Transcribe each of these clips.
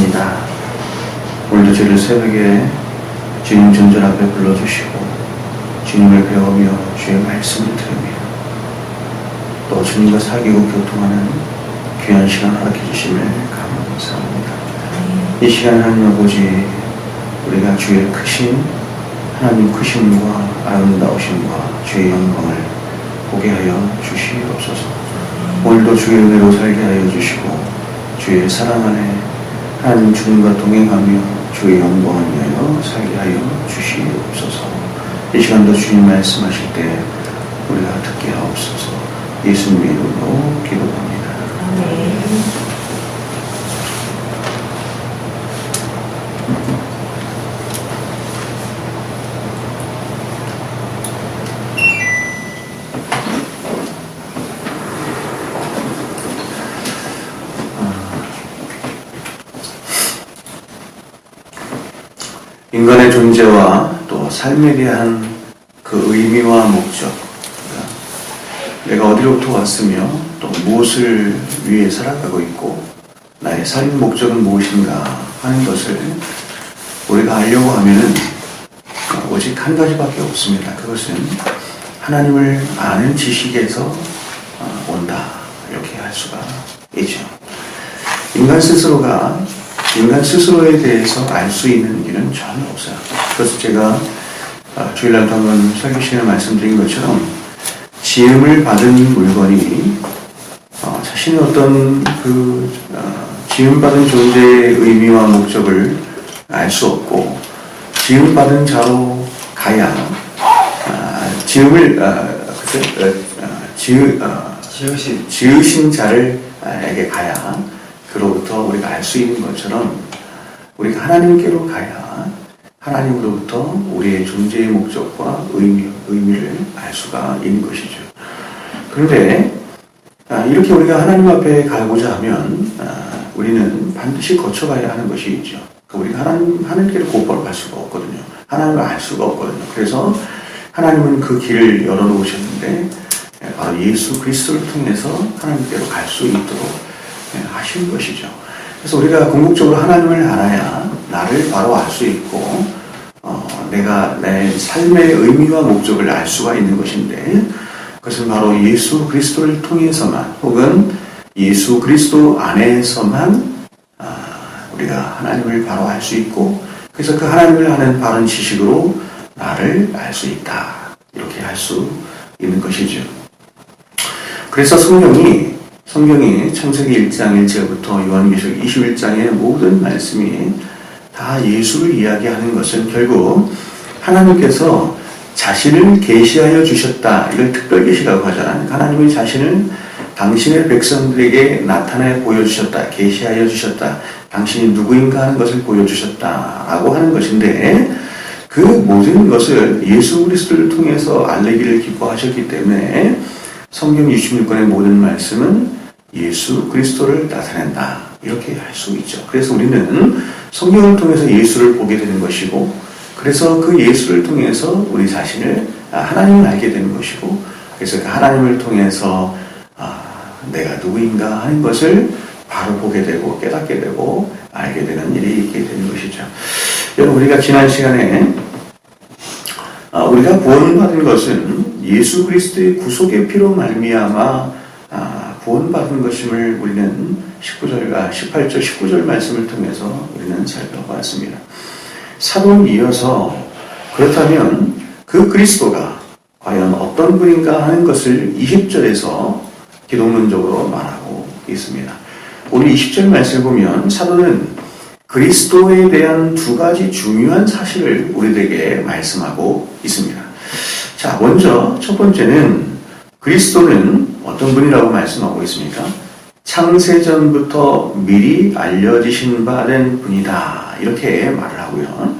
감사합니다. 오늘도 저를 새벽에 주님 전전 앞에 불러주시고 주님을 배우며 주의 말씀을 들으며 또 주님과 사귀고 교통하는 귀한 시간 허락해 주심을 감사합니다. 이 시간 하나님 아버지, 우리가 주의 크신 하나님 크심과 아름다우심과 주의 영광을 보게 하여 주시옵소서. 오늘도 주의 은혜로 살게 하여 주시고 주의 사랑 안에 하나님 주님과 동행하며 주의 영광을 위하여 살게 하여 주시옵소서. 이 시간도 주님 말씀하실 때 우리가 듣게 하옵소서. 예수님의 이름으로 기도합니다. 아멘. 인간의 존재와 또 삶에 대한 그 의미와 목적, 내가 어디로부터 왔으며 또 무엇을 위해 살아가고 있고 나의 삶의 목적은 무엇인가 하는 것을 우리가 알려고 하면은 오직 한 가지밖에 없습니다. 그것은 하나님을 아는 지식에서 온다, 이렇게 할 수가 있죠. 인간 스스로에 대해서 알 수 있는 길은 전혀 없어요. 그래서 제가 주일날도 한번 설교 시간에 말씀드린 것처럼 지음을 받은 물건이 자신의 어떤 지음받은 존재의 의미와 목적을 알 수 없고 지음받은 자로 가야 지으신 자를에게 가야 그로부터 우리가 알 수 있는 것처럼 우리가 하나님께로 가야 하나님으로부터 우리의 존재의 목적과 의미를 알 수가 있는 것이죠. 그런데 이렇게 우리가 하나님 앞에 가고자 하면 우리는 반드시 거쳐가야 하는 것이 있죠. 우리가 하나님께로 곧바로 갈 수가 없거든요. 하나님을 알 수가 없거든요. 그래서 하나님은 그 길을 열어놓으셨는데 바로 예수 그리스도를 통해서 하나님께로 갈 수 있도록 하신 것이죠. 그래서 우리가 궁극적으로 하나님을 알아야 나를 바로 알 수 있고 내가 내 삶의 의미와 목적을 알 수가 있는 것인데 그것은 바로 예수 그리스도를 통해서만 혹은 예수 그리스도 안에서만 우리가 하나님을 바로 알 수 있고 그래서 그 하나님을 아는 바른 지식으로 나를 알 수 있다, 이렇게 할 수 있는 것이죠. 그래서 성경이 창세기 1장 1절부터 요한계시록 21장의 모든 말씀이 다 예수를 이야기하는 것은 결국 하나님께서 자신을 계시하여 주셨다. 이걸 특별계시라고 하잖아요. 하나님의 자신을 당신의 백성들에게 나타내 보여주셨다. 계시하여 주셨다. 당신이 누구인가 하는 것을 보여주셨다라고 하는 것인데 그 모든 것을 예수 그리스도를 통해서 알리기를 기뻐하셨기 때문에 성경 26권의 모든 말씀은 예수 그리스도를 나타낸다, 이렇게 할 수 있죠. 그래서 우리는 성경을 통해서 예수를 보게 되는 것이고 그래서 그 예수를 통해서 우리 자신을 하나님을 알게 되는 것이고 그래서 그 하나님을 통해서 내가 누구인가 하는 것을 바로 보게 되고 깨닫게 되고 알게 되는 일이 있게 되는 것이죠. 여러분, 우리가 지난 시간에 우리가 구원받은 것은 예수 그리스도의 구속의 피로 말미암아 구원받은 것임을 우리는 18절, 19절 말씀을 통해서 우리는 살펴봤습니다. 사도는 이어서 그렇다면 그 그리스도가 과연 어떤 분인가 하는 것을 20절에서 기독론적으로 말하고 있습니다. 오늘 20절 말씀을 보면 사도는 그리스도에 대한 두 가지 중요한 사실을 우리들에게 말씀하고 있습니다. 자, 먼저 첫 번째는 그리스도는 어떤 분이라고 말씀하고 있습니까? 창세전부터 미리 알려지신 바 된 분이다, 이렇게 말을 하고요.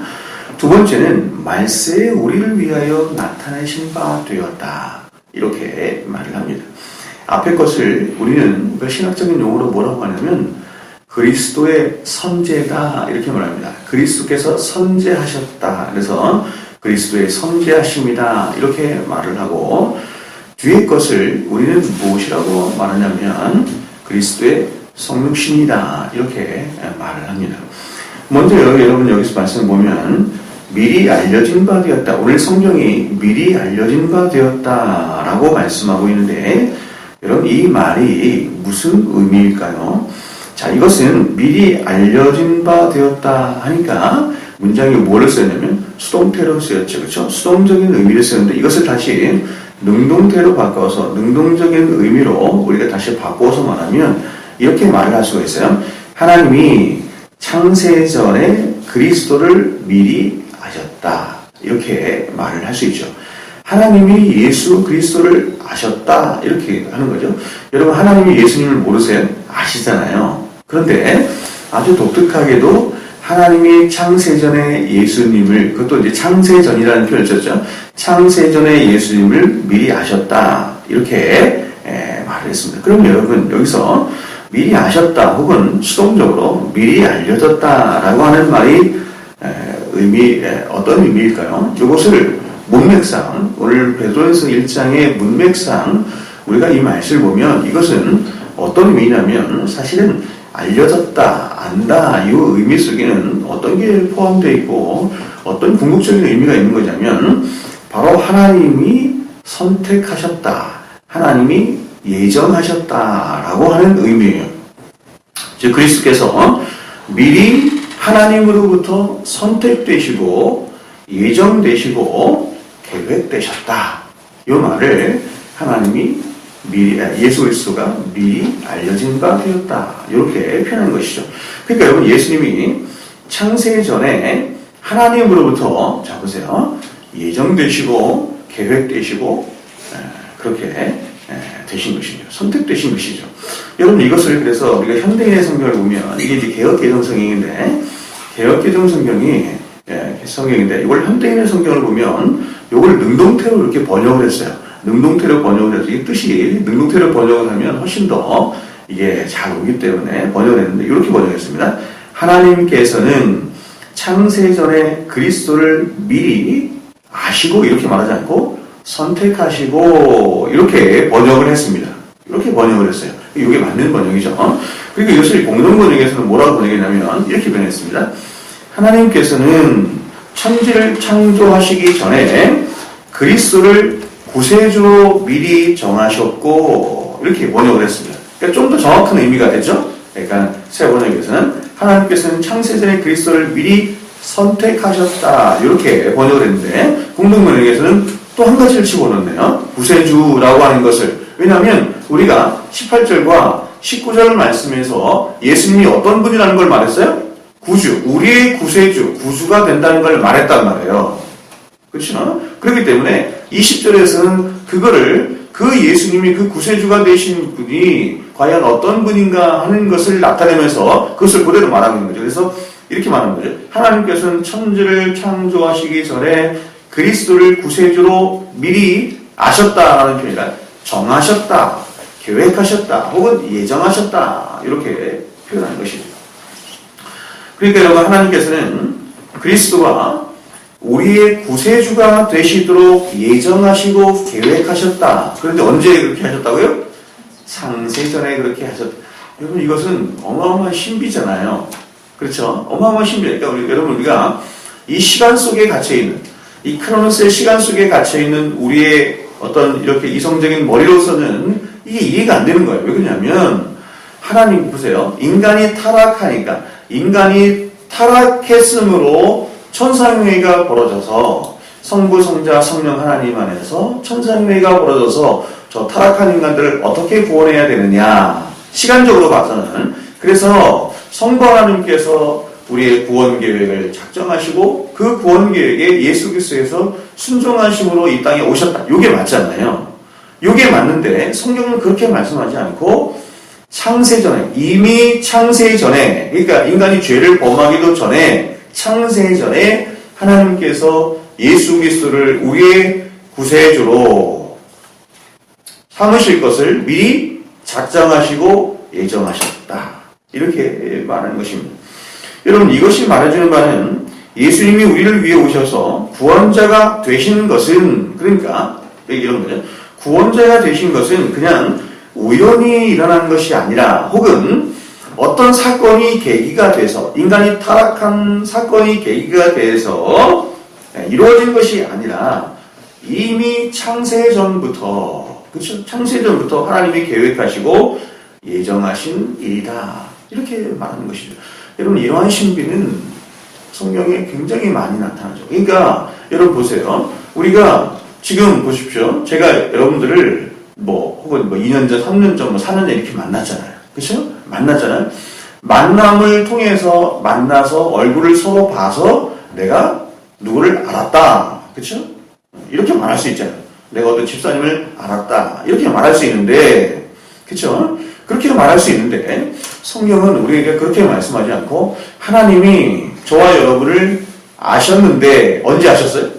두 번째는 말세에 우리를 위하여 나타내신 바 되었다, 이렇게 말을 합니다. 앞에 것을 우리는 신학적인 용어로 뭐라고 하냐면 그리스도의 선제다, 이렇게 말합니다. 그리스도께서 선제하셨다, 그래서 그리스도의 선제하심이다, 이렇게 말을 하고 뒤에 것을 우리는 무엇이라고 말하냐면 그리스도의 성육신이다, 이렇게 말을 합니다. 먼저 여러분 여기서 말씀을 보면 미리 알려진 바 되었다. 오늘 성경이 미리 알려진 바 되었다라고 말씀하고 있는데 여러분 이 말이 무슨 의미일까요? 자, 이것은 미리 알려진 바 되었다 하니까 문장에 뭐를 쓰냐면 수동태로 쓰였죠. 그렇죠? 수동적인 의미를 쓰는데 이것을 다시 능동태로 바꿔서 능동적인 의미로 우리가 다시 바꿔서 말하면 이렇게 말을 할 수가 있어요. 하나님이 창세전에 그리스도를 미리 아셨다. 이렇게 말을 할 수 있죠. 하나님이 예수 그리스도를 아셨다. 이렇게 하는 거죠. 여러분 하나님이 예수님을 모르세요? 아시잖아요. 그런데 아주 독특하게도 하나님이 창세전에 예수님을, 그것도 이제 창세전이라는 표현을 썼죠. 창세전에 예수님을 미리 아셨다. 이렇게 말을 했습니다. 그럼 여러분 여기서 미리 아셨다 혹은 수동적으로 미리 알려졌다라고 하는 말이 어떤 의미일까요? 이것을 문맥상, 오늘 베드로전서 1장의 문맥상 우리가 이 말씀을 보면 이것은 어떤 의미냐면 사실은 알려졌다, 안다, 이 의미 속에는 어떤 게 포함되어 있고 어떤 궁극적인 의미가 있는 거냐면 바로 하나님이 선택하셨다, 하나님이 예정하셨다라고 하는 의미예요. 즉 그리스도께서 미리 하나님으로부터 선택되시고 예정되시고 계획되셨다. 이 말을 하나님이 미리, 예수 그리스도가 미리 알려진 바 되었다. 이렇게 표현한 것이죠. 그러니까 여러분 예수님이 창세 전에 하나님으로부터 자 보세요. 예정되시고 계획되시고 그렇게 되신 것이죠. 선택되신 것이죠. 여러분 이것을 그래서 우리가 현대인의 성경을 보면 이게 이제 개혁개정 성경인데 개혁개정 성경인데 이걸 현대인의 성경을 보면 이걸 능동태로 이렇게 번역을 했어요. 능동태로 번역을 해서 이 뜻이 능동태로 번역을 하면 훨씬 더 이게 잘 오기 때문에 번역을 했는데 이렇게 번역했습니다. 하나님께서는 창세전에 그리스도를 미리 아시고 이렇게 말하지 않고 선택하시고 이렇게 번역을 했습니다. 이렇게 번역을 했어요. 이게 맞는 번역이죠. 그리고 이것을 공동 번역에서는 뭐라고 번역했냐면 이렇게 번역했습니다. 하나님께서는 천지를 창조하시기 전에 그리스도를 구세주로 미리 정하셨고 이렇게 번역을 했습니다. 그러니까 좀 더 정확한 의미가 되죠. 그러니까 새 번역에서는 하나님께서는 창세전에 그리스도를 미리 선택하셨다 이렇게 번역을 했는데 공동 번역에서는 또 한 가지를 집어넣네요. 구세주라고 하는 것을. 왜냐하면 우리가 18절과 19절 말씀에서 예수님이 어떤 분이라는 걸 말했어요? 구주, 우리의 구세주, 구주가 된다는 걸 말했단 말이에요. 그렇죠? 그렇기 때문에 20절에서는 그거를 그 예수님이 그 구세주가 되신 분이 과연 어떤 분인가 하는 것을 나타내면서 그것을 그대로 말하는 거죠. 그래서 이렇게 말하는 거죠. 하나님께서는 천지를 창조하시기 전에 그리스도를 구세주로 미리 아셨다라는 표현이라 정하셨다, 계획하셨다, 혹은 예정하셨다 이렇게 표현하는 것입니다. 그러니까 여러분 하나님께서는 그리스도가 우리의 구세주가 되시도록 예정하시고 계획하셨다. 그런데 언제 그렇게 하셨다고요? 창세전에 그렇게 하셨다. 여러분 이것은 어마어마한 신비잖아요. 그렇죠? 어마어마한 신비예요. 그러니까 여러분 우리가 이 시간 속에 갇혀있는 이 크로노스의 시간 속에 갇혀있는 우리의 어떤 이렇게 이성적인 머리로서는 이게 이해가 안 되는 거예요. 왜 그러냐면 하나님 보세요. 인간이 타락하니까 인간이 타락했으므로 천상회의가 벌어져서 성부, 성자, 성령 하나님 안에서 천상회의가 벌어져서 저 타락한 인간들을 어떻게 구원해야 되느냐. 시간적으로 봐서는. 그래서 성부 하나님께서 우리의 구원 계획을 작정하시고 그 구원 계획에 예수 그리스도에서 순종하심으로 이 땅에 오셨다. 이게 맞잖아요. 이게 맞는데 성경은 그렇게 말씀하지 않고 창세전에 이미 창세전에 그러니까 인간이 죄를 범하기도 전에 창세전에 하나님께서 예수 그리스도를 우리의 구세주로 삼으실 것을 미리 작정하시고 예정하셨다. 이렇게 말하는 것입니다. 여러분 이것이 말해주는 바는 예수님이 우리를 위해 오셔서 구원자가 되신 것은 그러니까 이런 거죠. 구원자가 되신 것은 그냥 우연히 일어난 것이 아니라 혹은 어떤 사건이 계기가 돼서, 인간이 타락한 사건이 계기가 돼서 이루어진 것이 아니라 이미 창세전부터, 그렇죠? 창세전부터 하나님이 계획하시고 예정하신 일이다. 이렇게 말하는 것이죠. 여러분, 이러한 신비는 성경에 굉장히 많이 나타나죠. 그러니까 여러분 보세요. 우리가 지금 보십시오. 제가 여러분들을 혹은 2년 전, 3년 전, 4년 전 이렇게 만났잖아요. 그렇죠? 만났잖아요. 만남을 통해서 만나서 얼굴을 서로 봐서 내가 누구를 알았다. 그렇죠? 이렇게 말할 수 있잖아요. 내가 어떤 집사님을 알았다. 이렇게 말할 수 있는데, 그렇죠? 그렇게 말할 수 있는데 성경은 우리에게 그렇게 말씀하지 않고 하나님이 저와 여러분을 아셨는데 언제 아셨어요?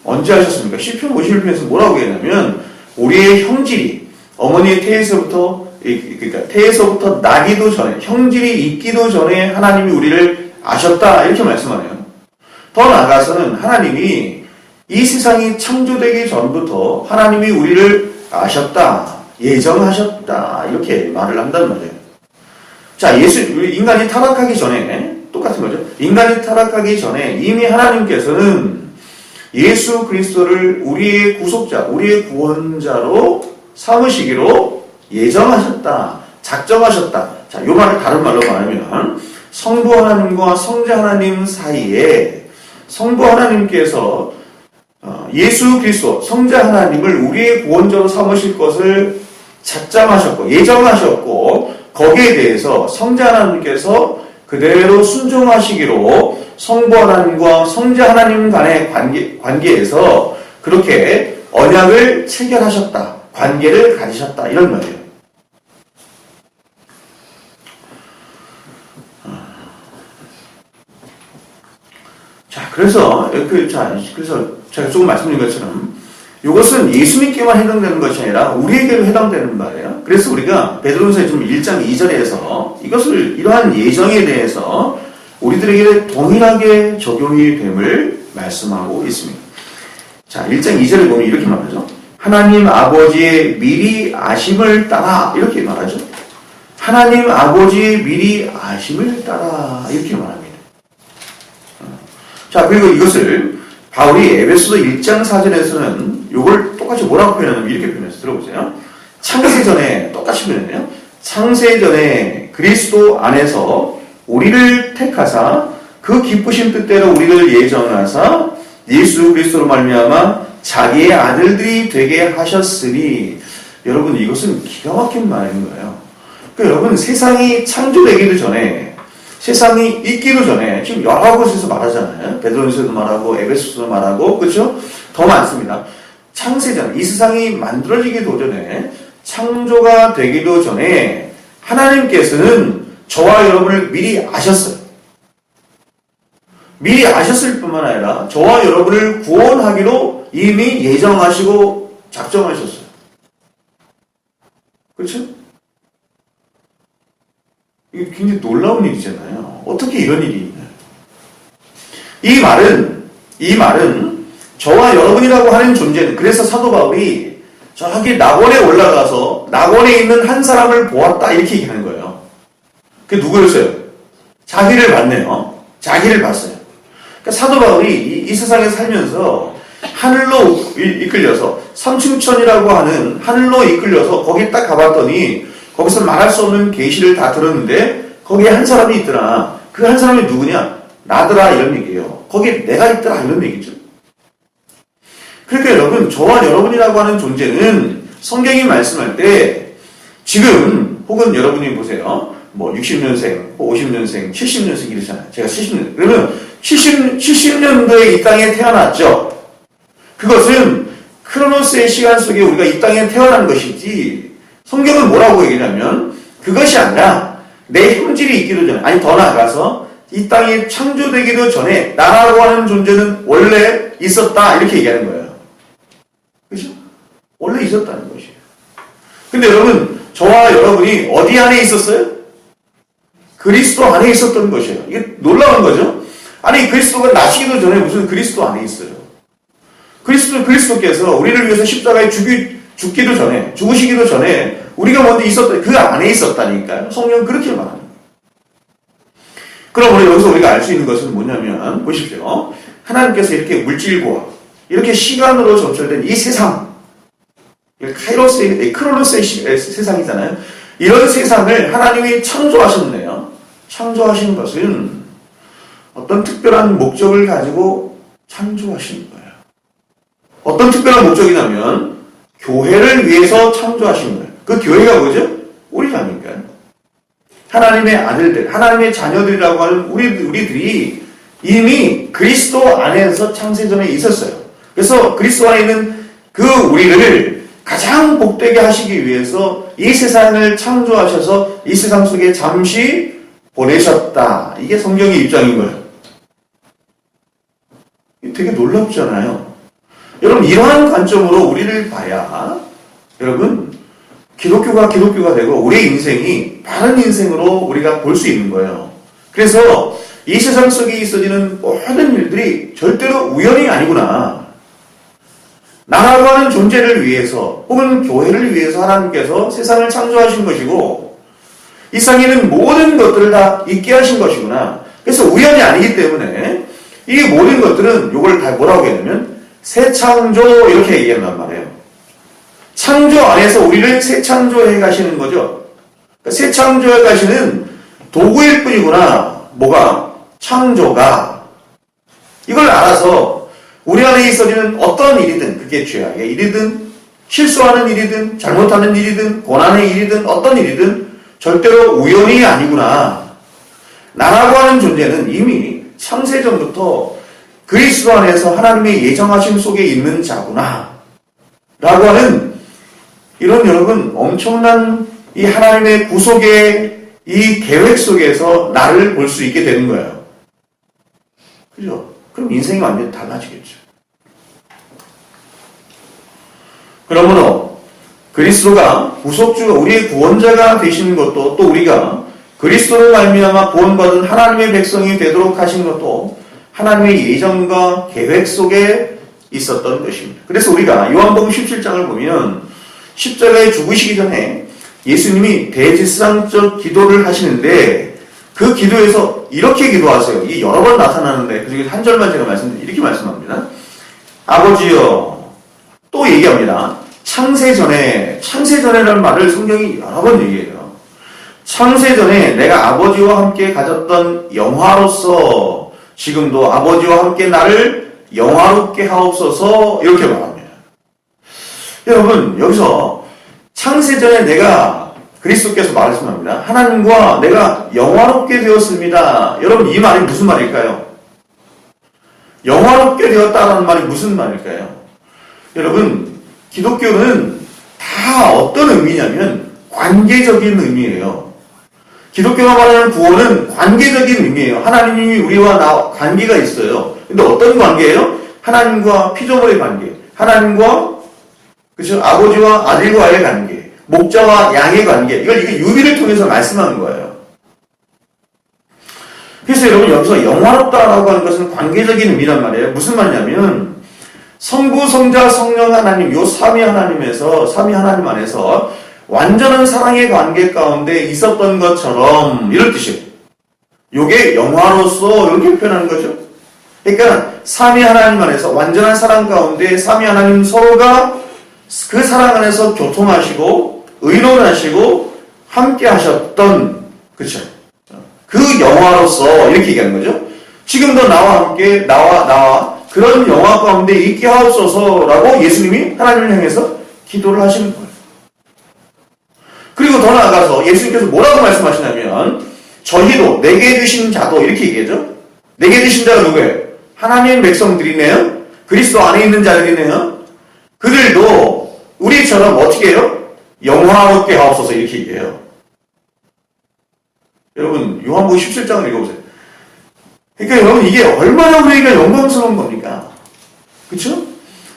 언제 아셨습니까? 시편 51편에서 뭐라고 했냐면 우리의 형질이 어머니의 태에서부터, 그러니까 태에서부터 나기도 전에, 형질이 있기도 전에 하나님이 우리를 아셨다. 이렇게 말씀하네요. 더 나아가서는 하나님이 이 세상이 창조되기 전부터 하나님이 우리를 아셨다. 예정하셨다. 이렇게 말을 한단 말이에요. 자, 우리 인간이 타락하기 전에, 똑같은 거죠. 인간이 타락하기 전에 이미 하나님께서는 예수 그리스도를 우리의 구속자, 우리의 구원자로 삼으시기로 예정하셨다. 작정하셨다. 자, 요 말을 다른 말로 말하면 성부 하나님과 성자 하나님 사이에 성부 하나님께서 예수 그리스도, 성자 하나님을 우리의 구원자로 삼으실 것을 작정하셨고 예정하셨고 거기에 대해서 성자 하나님께서 그대로 순종하시기로 성부 하나님과 성자 하나님 간의 관계에서 그렇게 언약을 체결하셨다. 관계를 가지셨다. 이런 말이에요. 그래서 제가 조금 말씀드린 것처럼 이것은 예수님께만 해당되는 것이 아니라 우리에게도 해당되는 말이에요. 그래서 우리가 베드로전서 1장 2절에서 이러한 예정에 대해서 우리들에게 동일하게 적용이 됨을 말씀하고 있습니다. 자, 1장 2절에 보면 이렇게 말하죠. 하나님 아버지의 미리 아심을 따라 이렇게 말하죠. 하나님 아버지의 미리 아심을 따라 이렇게 말합니다. 자, 그리고 이것을 바울이 에베소서 1장 4절에서는 이걸 똑같이 뭐라고 표현하냐면 이렇게 표현해서 들어보세요. 창세전에 똑같이 표현해요. 창세전에 그리스도 안에서 우리를 택하사 그 기쁘신 뜻대로 우리를 예정하사 예수 그리스도로 말미암아 자기의 아들들이 되게 하셨으니 여러분 이것은 기가 막힌 말인 거예요. 그러니까 여러분 세상이 창조되기도 전에 세상이 있기도 전에 지금 여러 곳에서 말하잖아요. 베드로전서도 말하고 에베소서도 말하고 그렇죠? 더 많습니다. 창세전 이 세상이 만들어지기도 전에 창조가 되기도 전에 하나님께서는 저와 여러분을 미리 아셨어요. 미리 아셨을 뿐만 아니라 저와 여러분을 구원하기로 이미 예정하시고 작정하셨어요. 그렇죠? 이게 굉장히 놀라운 일이잖아요. 어떻게 이런 일이 있나요? 이 말은 저와 여러분이라고 하는 존재는 그래서 사도 바울이 저기 낙원에 올라가서 낙원에 있는 한 사람을 보았다 이렇게 얘기하는 거예요. 그게 누구였어요? 자기를 봤네요. 자기를 봤어요. 그러니까 사도 바울이 이 세상에 살면서 하늘로 이끌려서 삼층천이라고 하는 하늘로 이끌려서 거기 딱 가봤더니 거기서 말할 수 없는 계시를 다 들었는데 거기에 한 사람이 있더라. 그 한 사람이 누구냐? 나더라 이런 얘기예요. 거기에 내가 있더라 이런 얘기죠. 그러니까 여러분 저와 여러분이라고 하는 존재는 성경이 말씀할 때 지금 혹은 여러분이 보세요. 60년생, 50년생, 70년생 이러잖아요. 제가 70년. 그러면 70년도에 이 땅에 태어났죠. 그것은 크로노스의 시간 속에 우리가 이 땅에 태어난 것이지 성경은 뭐라고 얘기하냐면 그것이 아니라 내 형질이 있기도 전에 아니 더 나아가서 이 땅이 창조되기도 전에 나라고 하는 존재는 원래 있었다 이렇게 얘기하는 거예요. 그렇죠? 원래 있었다는 것이에요. 근데 여러분 저와 여러분이 어디 안에 있었어요? 그리스도 안에 있었던 것이에요. 이게 놀라운 거죠. 아니 그리스도가 나시기도 전에 무슨 그리스도 안에 있어요. 그리스도께서 우리를 위해서 십자가에 죽기도 전에, 죽으시기도 전에 우리가 먼저 있었다, 그 안에 있었다니까요. 성경은 그렇게 말합니다. 그럼 여기서 우리가 알 수 있는 것은 뭐냐면, 보십시오. 하나님께서 이렇게 물질과 이렇게 시간으로 점철된 이 세상, 크로노스의 세상이잖아요. 이런 세상을 하나님이 창조하셨네요. 창조하신 것은 어떤 특별한 목적을 가지고 창조하신 거예요. 어떤 특별한 목적이냐면 교회를 위해서 창조하신 거예요. 그 교회가 뭐죠? 우리라니까요. 하나님의 아들들, 하나님의 자녀들이라고 하는 우리들이 이미 그리스도 안에서 창세전에 있었어요. 그래서 그리스도 안에 있는 그 우리를 가장 복되게 하시기 위해서 이 세상을 창조하셔서 이 세상 속에 잠시 보내셨다. 이게 성경의 입장인 거예요. 되게 놀랍잖아요. 여러분, 이러한 관점으로 우리를 봐야 여러분 기독교가 되고 우리의 인생이 바른 인생으로 우리가 볼 수 있는 거예요. 그래서 이 세상 속에 있어지는 모든 일들이 절대로 우연이 아니구나. 나라고 하는 존재를 위해서 혹은 교회를 위해서 하나님께서 세상을 창조하신 것이고 이 세상에 있는 모든 것들을 다 있게 하신 것이구나. 그래서 우연이 아니기 때문에 이 모든 것들은 이걸 다 뭐라고 했냐면 새 창조 이렇게 얘기한단 말이에요. 창조 안에서 우리를 새 창조해 가시는 거죠. 그러니까 새 창조해 가시는 도구일 뿐이구나. 뭐가? 창조가. 이걸 알아서 우리 안에 있어지는 어떤 일이든 그게 죄악의 일이든 실수하는 일이든 잘못하는 일이든 고난의 일이든 어떤 일이든 절대로 우연이 아니구나. 나라고 하는 존재는 이미 창세전부터 그리스도 안에서 하나님의 예정하심 속에 있는 자구나. 라고 하는 이런 여러분 엄청난 이 하나님의 구속의 이 계획 속에서 나를 볼 수 있게 되는 거예요. 그죠? 그럼 인생이 완전히 달라지겠죠. 그러므로 그리스도가 구속주가 우리의 구원자가 되시는 것도 또 우리가 그리스도로 말미암아 구원받은 하나님의 백성이 되도록 하신 것도 하나님의 예정과 계획 속에 있었던 것입니다. 그래서 우리가 요한복음 17장을 보면 십자가에 죽으시기 전에 예수님이 대지상적 기도를 하시는데 그 기도에서 이렇게 기도하세요. 이게 여러 번 나타나는데 그 중에 한 절만 제가 말씀드리면 이렇게 말씀합니다. 아버지여, 또 얘기합니다. 창세전에라는 말을 성경이 여러 번 얘기해요. 창세전에 내가 아버지와 함께 가졌던 영화로서 지금도 아버지와 함께 나를 영화롭게 하옵소서 이렇게 말합니다. 여러분, 여기서 창세전에 내가 그리스도께서 말씀합니다. 하나님과 내가 영화롭게 되었습니다. 여러분, 이 말이 무슨 말일까요? 영화롭게 되었다는 말이 무슨 말일까요? 여러분, 기독교는 다 어떤 의미냐면 관계적인 의미예요. 기독교가 말하는 구원은 관계적인 의미예요. 하나님이 우리와 나 관계가 있어요. 근데 어떤 관계예요? 하나님과 피조물의 관계. 하나님과 그렇죠? 아버지와 아들과의 관계. 목자와 양의 관계. 이걸 유비를 통해서 말씀하는 거예요. 그래서 여러분 여기서 영화롭다라고 하는 것은 관계적인 의미란 말이에요. 무슨 말이냐면 성부, 성자, 성령 하나님 요 삼위 하나님에서 삼위 하나님 안에서 완전한 사랑의 관계 가운데 있었던 것처럼 이런 뜻이에요. 요게 영화로서 이렇게 표현하는 거죠. 그러니까 삼위 하나님 안에서 완전한 사랑 가운데 삼위 하나님 서로가 그 사랑 안에서 교통하시고 의논하시고 함께 하셨던 그렇죠. 그 영화로서 이렇게 얘기하는 거죠. 지금도 나와 함께 나와 그런 영화 가운데 있게 하옵소서라고 예수님이 하나님을 향해서 기도를 하시는 거예요. 그리고 더 나아가서 예수님께서 뭐라고 말씀하시냐면 저희도 내게 주신 자도 이렇게 얘기하죠. 내게 주신 자가 누구예요? 하나님의 백성들이네요. 그리스도 안에 있는 자들이네요. 그들도 우리처럼 어떻게 해요? 영화롭게 하옵소서 이렇게 얘기해요. 여러분 요한복음 17장을 읽어보세요. 그러니까 여러분 이게 얼마나 우리가 영광스러운 겁니까? 그렇죠?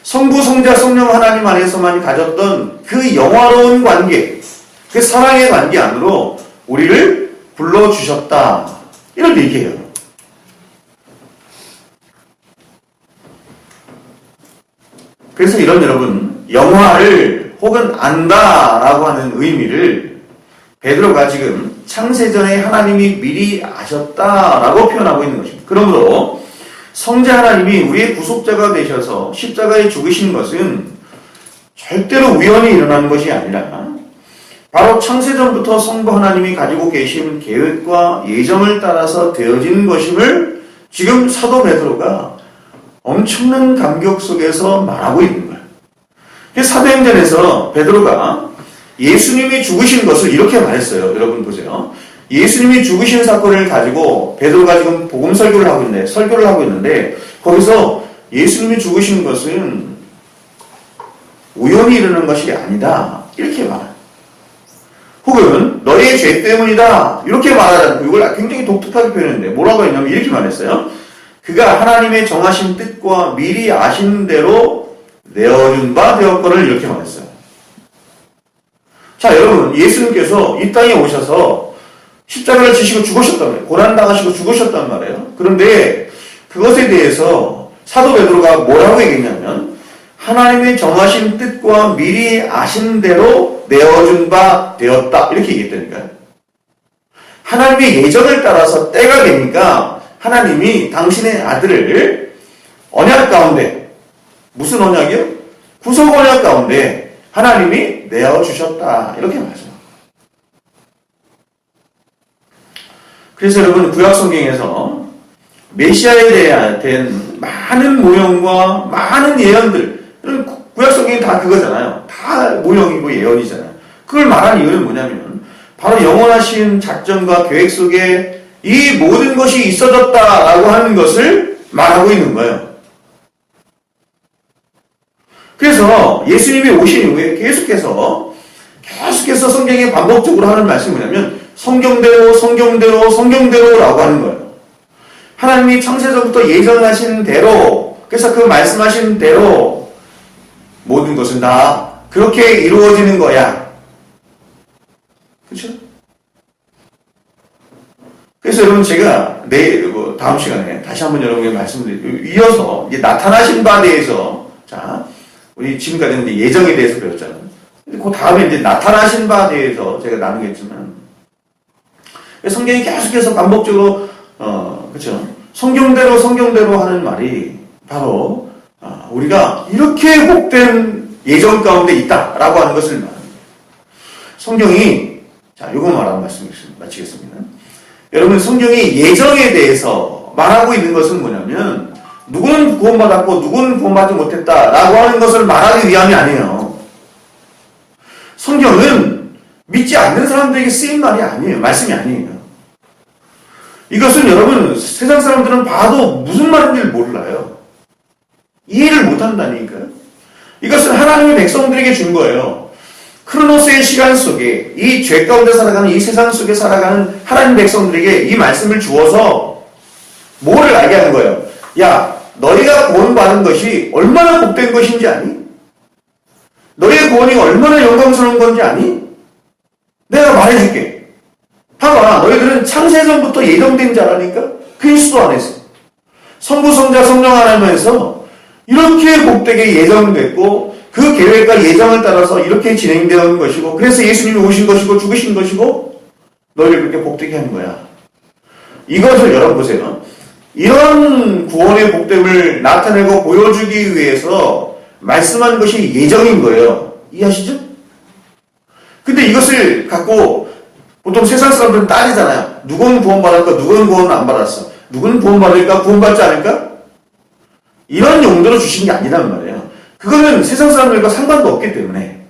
성부, 성자, 성령 하나님 안에서만 가졌던 그 영화로운 관계, 그 사랑의 관계 안으로 우리를 불러주셨다. 이런 얘기예요. 그래서 이런 여러분 영화를 혹은 안다라고 하는 의미를 베드로가 지금 창세전에 하나님이 미리 아셨다라고 표현하고 있는 것입니다. 그러므로 성자 하나님이 우리의 구속자가 되셔서 십자가에 죽으신 것은 절대로 우연히 일어난 것이 아니라 바로 창세전부터 성부 하나님이 가지고 계신 계획과 예정을 따라서 되어진 것임을 지금 사도 베드로가 엄청난 감격 속에서 말하고 있는 거예요. 사도행전에서 베드로가 예수님이 죽으신 것을 이렇게 말했어요. 여러분 보세요. 예수님이 죽으신 사건을 가지고 베드로가 지금 복음 설교를 하고 있는데 거기서 예수님이 죽으신 것은 우연히 일어난 것이 아니다. 이렇게 말해요. 혹은 너의 죄 때문이다. 이렇게 말하는 이걸 굉장히 독특하게 표현했는데 뭐라고 했냐면 이렇게 말했어요. 그가 하나님의 정하신 뜻과 미리 아신 대로 내어준 바 되었거늘 이렇게 말했어요. 자, 여러분, 예수님께서 이 땅에 오셔서 십자가를 지시고 죽으셨단 말이에요. 고난당하시고 죽으셨단 말이에요. 그런데 그것에 대해서 사도 베드로가 뭐라고 얘기했냐면 하나님의 정하신 뜻과 미리 아신 대로 내어준 바 되었다. 이렇게 얘기했다니까요. 하나님의 예정을 따라서 때가 되니까 하나님이 당신의 아들을 언약 가운데, 무슨 언약이요? 구속 언약 가운데 하나님이 내어주셨다. 이렇게 말하죠. 그래서 여러분, 구약성경에서 메시아에 대한 많은 모형과 많은 예언들, 구약성경이 다 그거잖아요. 다 모형이고 예언이잖아요. 그걸 말한 이유는 뭐냐면 바로 영원하신 작전과 계획 속에 이 모든 것이 있어졌다라고 하는 것을 말하고 있는 거예요. 그래서 예수님이 오신 이후에 계속해서 성경에 반복적으로 하는 말씀이 뭐냐면 성경대로라고 하는 거예요. 하나님이 창세전부터 예정하신 대로, 그래서 그 말씀하신 대로 모든 것은 다 그렇게 이루어지는 거야. 그렇죠? 그래서 여러분, 제가 내일 다음 시간에 다시 한번 여러분에게 말씀드리고 이어서 이제 나타나신 바에 대해서, 자, 우리 지금까지는 이제 예정에 대해서 배웠잖아요. 그 다음에 이제 나타나신 바에 대해서 제가 나누겠지만, 성경이 계속해서 반복적으로 그렇죠? 성경대로 하는 말이 바로 우리가 이렇게 복된 예정 가운데 있다라고 하는 것을 말합니다. 성경이, 자, 이거 말하고 말씀 마치겠습니다. 여러분, 성경이 예정에 대해서 말하고 있는 것은 뭐냐면 누구는 구원받았고 누구는 구원받지 못했다라고 하는 것을 말하기 위함이 아니에요. 성경은 믿지 않는 사람들에게 쓰인 말이 아니에요. 말씀이 아니에요. 이것은 여러분, 세상 사람들은 봐도 무슨 말인지 몰라요. 이해를 못한다니까요. 이것은 하나님의 백성들에게 준 거예요. 크로노스의 시간 속에 이 죄 가운데 살아가는, 이 세상 속에 살아가는 하나님 백성들에게 이 말씀을 주어서 뭐를 알게 하는 거예요? 야, 너희가 구원받은 것이 얼마나 복된 것인지 아니? 너희의 구원이 얼마나 영광스러운 건지 아니? 내가 말해줄게. 봐봐, 너희들은 창세전부터 예정된 자라니까? 그리스도 안에서. 성부, 성자, 성령 하나님에서 이렇게 복되게 예정됐고 그 계획과 예정을 따라서 이렇게 진행되는 것이고, 그래서 예수님이 오신 것이고 죽으신 것이고 너희를 그렇게 복되게 하는 거야. 이것을 여러분 보세요. 이런 구원의 복됨을 나타내고 보여주기 위해서 말씀한 것이 예정인 거예요. 이해하시죠? 근데 이것을 갖고 보통 세상 사람들은 따지잖아요. 누구는 구원받을까? 누구는 구원 안 받았어? 누구는 구원받을까? 구원받지 않을까? 이런 용도로 주신 게 아니란 말이에요. 그거는 세상 사람들과 상관도 없기 때문에.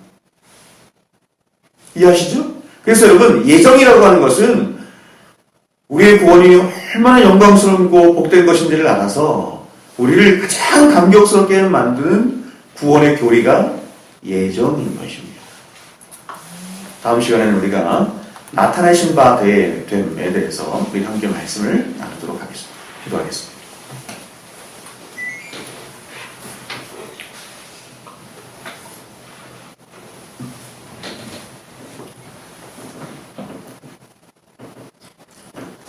이해하시죠? 그래서 여러분, 예정이라고 하는 것은 우리의 구원이 얼마나 영광스럽고 복된 것인지를 알아서 우리를 가장 감격스럽게 만드는 구원의 교리가 예정인 것입니다. 다음 시간에는 우리가 나타나신 바 됨에 대해서 우리 함께 말씀을 나누도록 하겠습니다. 기도하겠습니다.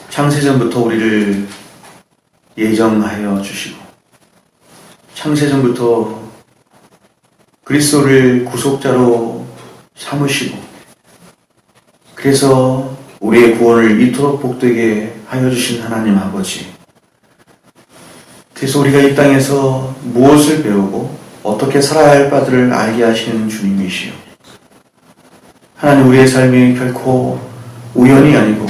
창세전부터 우리를 예정하여 주시고 창세전부터 그리스도를 구속자로 삼으시고 그래서 우리의 구원을 이토록 복되게 하여 주신 하나님 아버지, 그래서 우리가 이 땅에서 무엇을 배우고 어떻게 살아야 할 바들을 알게 하시는 주님이시요, 하나님 우리의 삶이 결코 우연이 아니고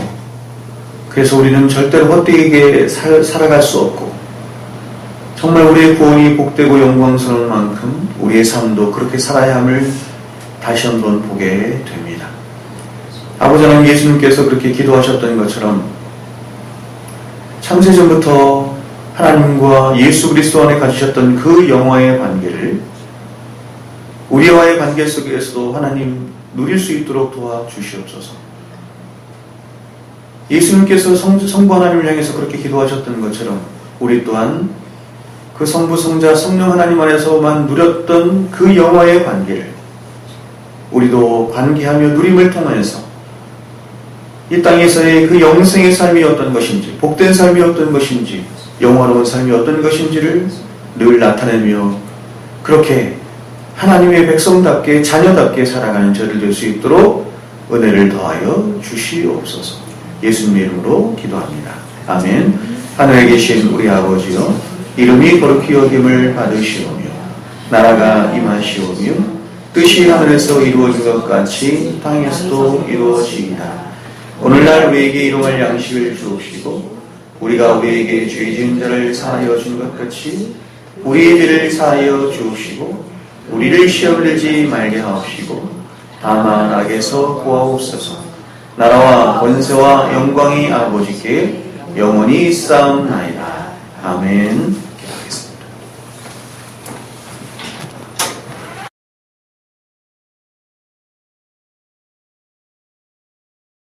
그래서 우리는 절대로 헛되게 살아갈 수 없고 정말 우리의 구원이 복되고 영광스러운 만큼 우리의 삶도 그렇게 살아야 함을 다시 한번 보게 됩니다. 아버지 하나님, 예수님께서 그렇게 기도하셨던 것처럼 창세전부터 하나님과 예수 그리스도 안에 가지셨던 그 영화의 관계를 우리와의 관계 속에서도 하나님 누릴 수 있도록 도와주시옵소서. 예수님께서 성부 하나님을 향해서 그렇게 기도하셨던 것처럼 우리 또한 그 성부, 성자, 성령 하나님 안에서만 누렸던 그 영화의 관계를 우리도 관계하며 누림을 통해서 이 땅에서의 그 영생의 삶이 어떤 것인지, 복된 삶이 어떤 것인지, 영화로운 삶이 어떤 것인지를 늘 나타내며 그렇게 하나님의 백성답게 자녀답게 살아가는 저를 될 수 있도록 은혜를 더하여 주시옵소서. 예수님의 이름으로 기도합니다. 아멘. 하늘에 계신 우리 아버지여, 이름이 거룩히 여김을 받으시오며 나라가 임하시오며 뜻이 하늘에서 이루어진 것 같이 땅에서도 이루어지이다. 오늘날 우리에게 일용할 양식을 주옵시고 우리가 우리에게 죄 지은 자를 사하여 준 것 같이 우리의 죄를 사하여 주옵시고 우리를 시험을 내지 말게 하옵시고 다만 악에서 구하옵소서. 나라와 권세와 영광이 아버지께 영원히 있사옵나이다. 아멘.